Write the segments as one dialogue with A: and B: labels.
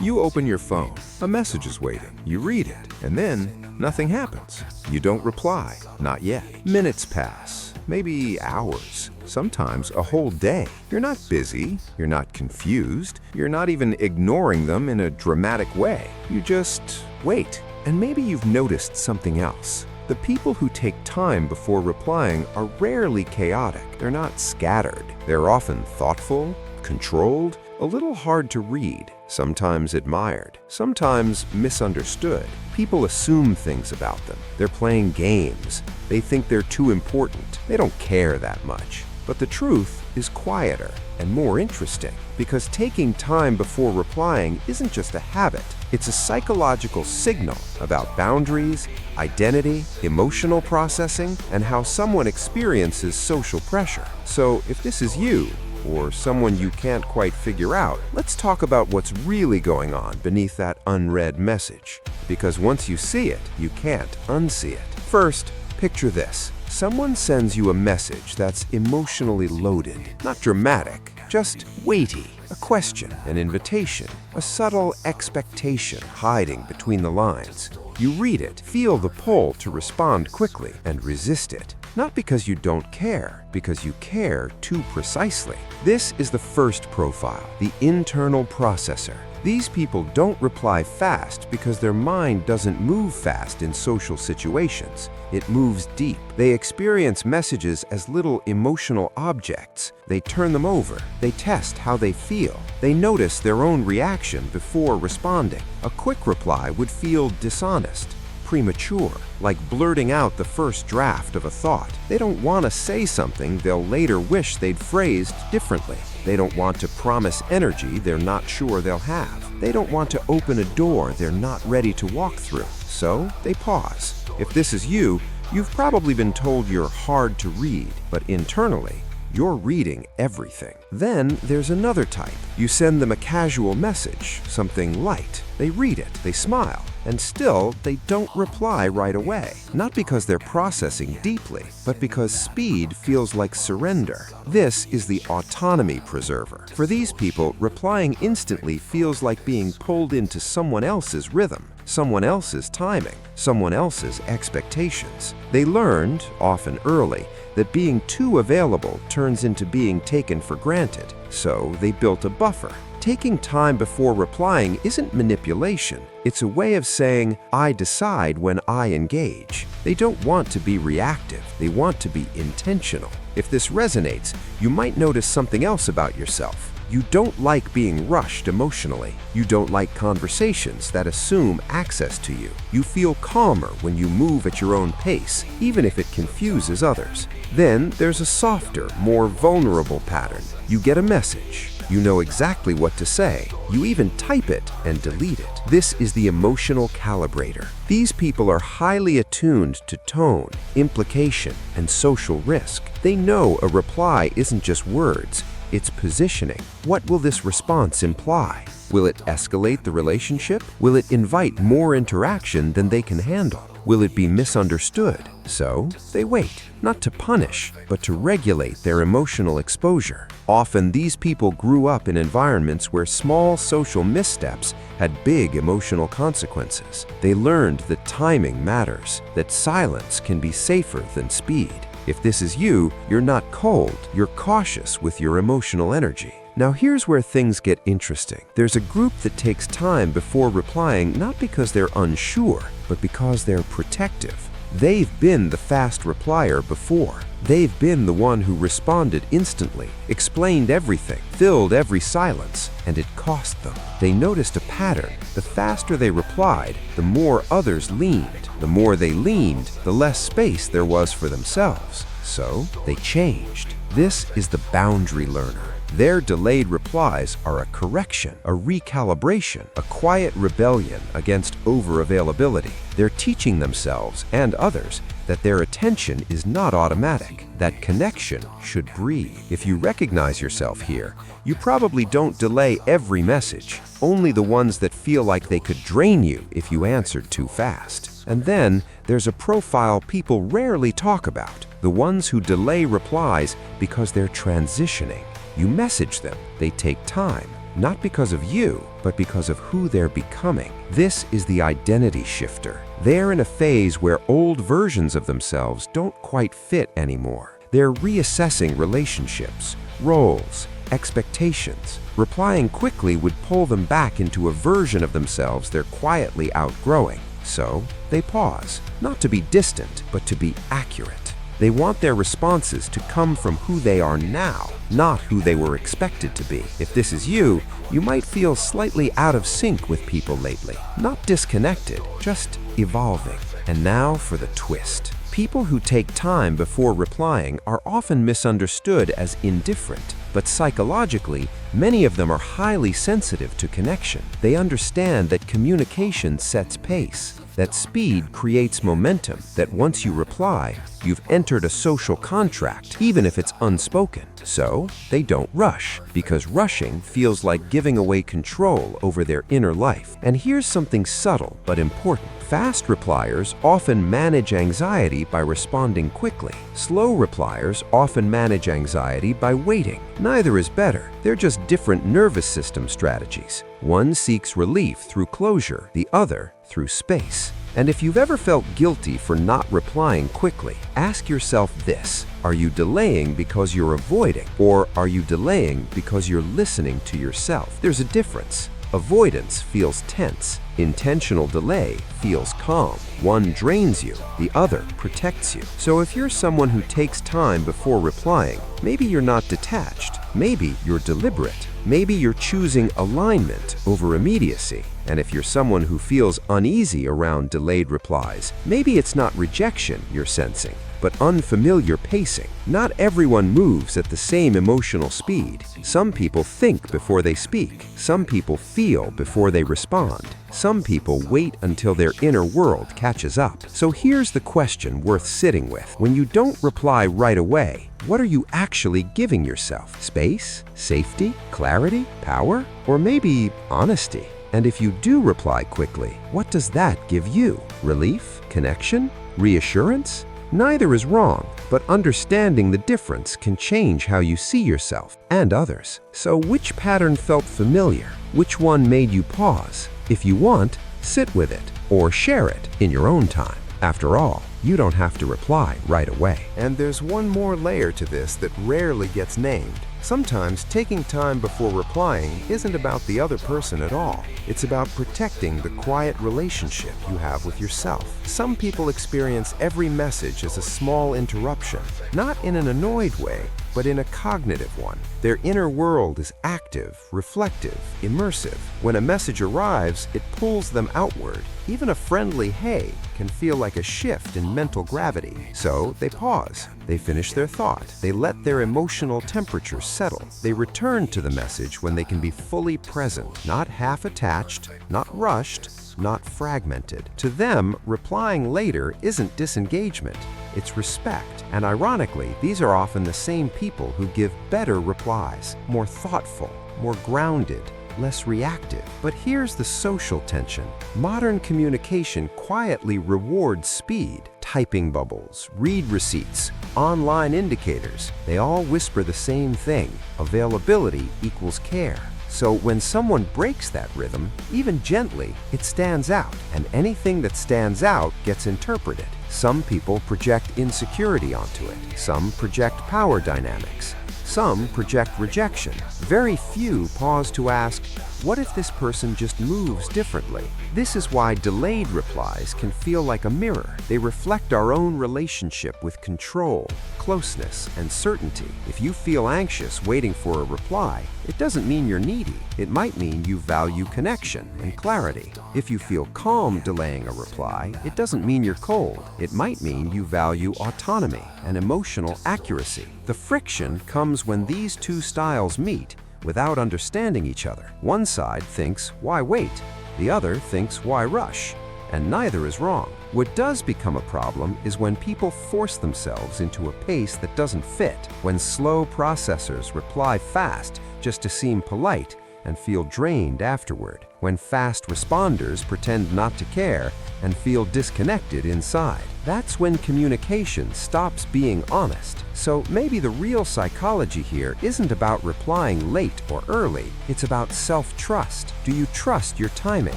A: You open your phone, a message is waiting, you read it, and then nothing happens. You don't reply, not yet. Minutes pass, maybe hours, sometimes a whole day. You're not busy, you're not confused, you're not even ignoring them in a dramatic way. You just wait. And maybe you've noticed something else. The people who take time before replying are rarely chaotic. They're not scattered. They're often thoughtful, controlled, a little hard to read, sometimes admired, sometimes misunderstood. People assume things about them. They're playing games. They think they're too important. They don't care that much. But the truth is quieter and more interesting, because taking time before replying isn't just a habit. It's a psychological signal about boundaries, identity, emotional processing, and how someone experiences social pressure. So if this is you, or someone you can't quite figure out, let's talk about what's really going on beneath that unread message. Because once you see it, you can't unsee it. First, picture this. Someone sends you a message that's emotionally loaded, not dramatic, just weighty. A question, an invitation, a subtle expectation hiding between the lines. You read it, feel the pull to respond quickly, and resist it. Not because you don't care, because you care too precisely. This is the first profile, the internal processor. These people don't reply fast because their mind doesn't move fast in social situations. It moves deep. They experience messages as little emotional objects. They turn them over. They test how they feel. They notice their own reaction before responding. A quick reply would feel dishonest, premature, like blurting out the first draft of a thought. They don't want to say something they'll later wish they'd phrased differently. They don't want to promise energy they're not sure they'll have. They don't want to open a door they're not ready to walk through. So they pause. If this is you, you've probably been told you're hard to read, but internally, you're reading everything. Then there's another type. You send them a casual message, something light. They read it, they smile, and still they don't reply right away. Not because they're processing deeply, but because speed feels like surrender. This is the autonomy preserver. For these people, replying instantly feels like being pulled into someone else's rhythm, someone else's timing, someone else's expectations. They learned, often early, that being too available turns into being taken for granted, so they built a buffer. Taking time before replying isn't manipulation. It's a way of saying, I decide when I engage. They don't want to be reactive. They want to be intentional. If this resonates, you might notice something else about yourself. You don't like being rushed emotionally. You don't like conversations that assume access to you. You feel calmer when you move at your own pace, even if it confuses others. Then there's a softer, more vulnerable pattern. You get a message. You know exactly what to say. You even type it and delete it. This is the emotional calibrator. These people are highly attuned to tone, implication, and social risk. They know a reply isn't just words. It's positioning. What will this response imply? Will it escalate the relationship? Will it invite more interaction than they can handle? Will it be misunderstood? So they wait, not to punish, but to regulate their emotional exposure. Often these people grew up in environments where small social missteps had big emotional consequences. They learned that timing matters, that silence can be safer than speed. If this is you, you're not cold, you're cautious with your emotional energy. Now here's where things get interesting. There's a group that takes time before replying not because they're unsure, but because they're protective. They've been the fast replier before. They've been the one who responded instantly, explained everything, filled every silence, and it cost them. They noticed a pattern. The faster they replied, the more others leaned. The more they leaned, the less space there was for themselves. So they changed. This is the boundary learner. Their delayed replies are a correction, a recalibration, a quiet rebellion against over-availability. They're teaching themselves and others that their attention is not automatic, that connection should breathe. If you recognize yourself here, you probably don't delay every message, only the ones that feel like they could drain you if you answered too fast. And then there's a profile people rarely talk about, the ones who delay replies because they're transitioning. You message them, they take time. not because of you, but because of who they're becoming. This is the identity shifter. They're in a phase where old versions of themselves don't quite fit anymore. They're reassessing relationships, roles, expectations. Replying quickly would pull them back into a version of themselves they're quietly outgrowing. So they pause, not to be distant, but to be accurate. They want their responses to come from who they are now, not who they were expected to be. If this is you, you might feel slightly out of sync with people lately. Not disconnected, just evolving. And now for the twist. People who take time before replying are often misunderstood as indifferent, but psychologically, many of them are highly sensitive to connection. They understand that communication sets pace, that speed creates momentum, that once you reply, you've entered a social contract, even if it's unspoken. So they don't rush, because rushing feels like giving away control over their inner life. And here's something subtle but important. Fast repliers often manage anxiety by responding quickly. Slow repliers often manage anxiety by waiting. Neither is better. They're just different nervous system strategies. One seeks relief through closure, the other through space. And if you've ever felt guilty for not replying quickly, ask yourself this: are you delaying because you're avoiding, or are you delaying because you're listening to yourself? There's a difference. Avoidance feels tense. Intentional delay feels calm. One drains you, the other protects you. So if you're someone who takes time before replying, maybe you're not detached, maybe you're deliberate, maybe you're choosing alignment over immediacy. And if you're someone who feels uneasy around delayed replies, maybe it's not rejection you're sensing, but unfamiliar pacing. Not everyone moves at the same emotional speed. Some people think before they speak. Some people feel before they respond. Some people wait until their inner world catches up. So here's the question worth sitting with. When you don't reply right away, what are you actually giving yourself? Space? Safety? Clarity? Power? Or maybe honesty? And if you do reply quickly, what does that give you? Relief? Connection? Reassurance? Neither is wrong, but understanding the difference can change how you see yourself and others. So which pattern felt familiar? Which one made you pause? If you want, sit with it or share it in your own time. After all, you don't have to reply right away. And there's one more layer to this that rarely gets named. Sometimes taking time before replying isn't about the other person at all. It's about protecting the quiet relationship you have with yourself. Some people experience every message as a small interruption, not in an annoyed way, but in a cognitive one. Their inner world is active, reflective, immersive. When a message arrives, it pulls them outward. Even a friendly "hey" can feel like a shift in mental gravity. So they pause. They finish their thought. They let their emotional temperature settle. They return to the message when they can be fully present, not half-attached, not rushed, not fragmented. To them, replying later isn't disengagement, it's respect. And ironically, these are often the same people who give better replies, more thoughtful, more grounded, less reactive. But here's the social tension. Modern communication quietly rewards speed. Typing bubbles, read receipts, online indicators, they all whisper the same thing: availability equals care. So when someone breaks that rhythm, even gently, it stands out, and anything that stands out gets interpreted. Some people project insecurity onto it. Some project power dynamics. Some project rejection. Very few pause to ask, what if this person just moves differently? This is why delayed replies can feel like a mirror. They reflect our own relationship with control, closeness, and certainty. If you feel anxious waiting for a reply, it doesn't mean you're needy. It might mean you value connection and clarity. If you feel calm delaying a reply, it doesn't mean you're cold. It might mean you value autonomy and emotional accuracy. The friction comes when these two styles meet without understanding each other. One side thinks, why wait? The other thinks, why rush? And neither is wrong. What does become a problem is when people force themselves into a pace that doesn't fit, when slow processors reply fast just to seem polite, and feel drained afterward, when fast responders pretend not to care and feel disconnected inside. That's when communication stops being honest. So maybe the real psychology here isn't about replying late or early. It's about self-trust. Do you trust your timing?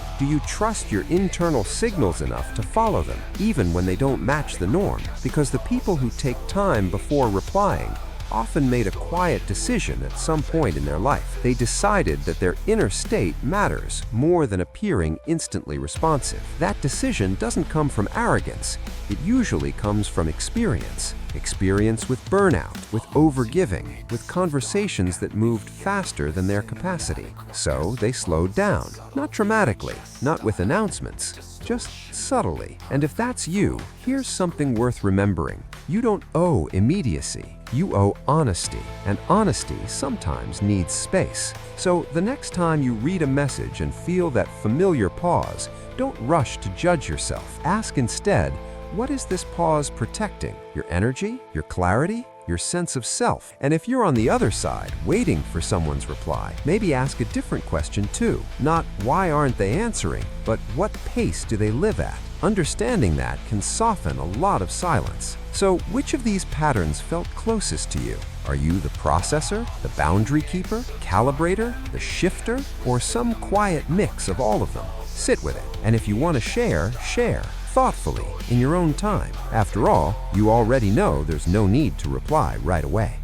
A: Do you trust your internal signals enough to follow them, even when they don't match the norm? Because the people who take time before replying often made a quiet decision at some point in their life. They decided that their inner state matters more than appearing instantly responsive. That decision doesn't come from arrogance. It usually comes from experience. Experience with burnout, with overgiving, with conversations that moved faster than their capacity. So they slowed down, not dramatically, not with announcements, just subtly. And if that's you, here's something worth remembering. You don't owe immediacy. You owe honesty, and honesty sometimes needs space. So the next time you read a message and feel that familiar pause, don't rush to judge yourself. Ask instead, what is this pause protecting? Your energy? Your clarity? Your sense of self? And if you're on the other side, waiting for someone's reply, maybe ask a different question too. Not why aren't they answering, but what pace do they live at? Understanding that can soften a lot of silence. So which of these patterns felt closest to you? Are you the processor, the boundary keeper, calibrator, the shifter, or some quiet mix of all of them? Sit with it, and if you want to share, share thoughtfully in your own time. After all, you already know there's no need to reply right away.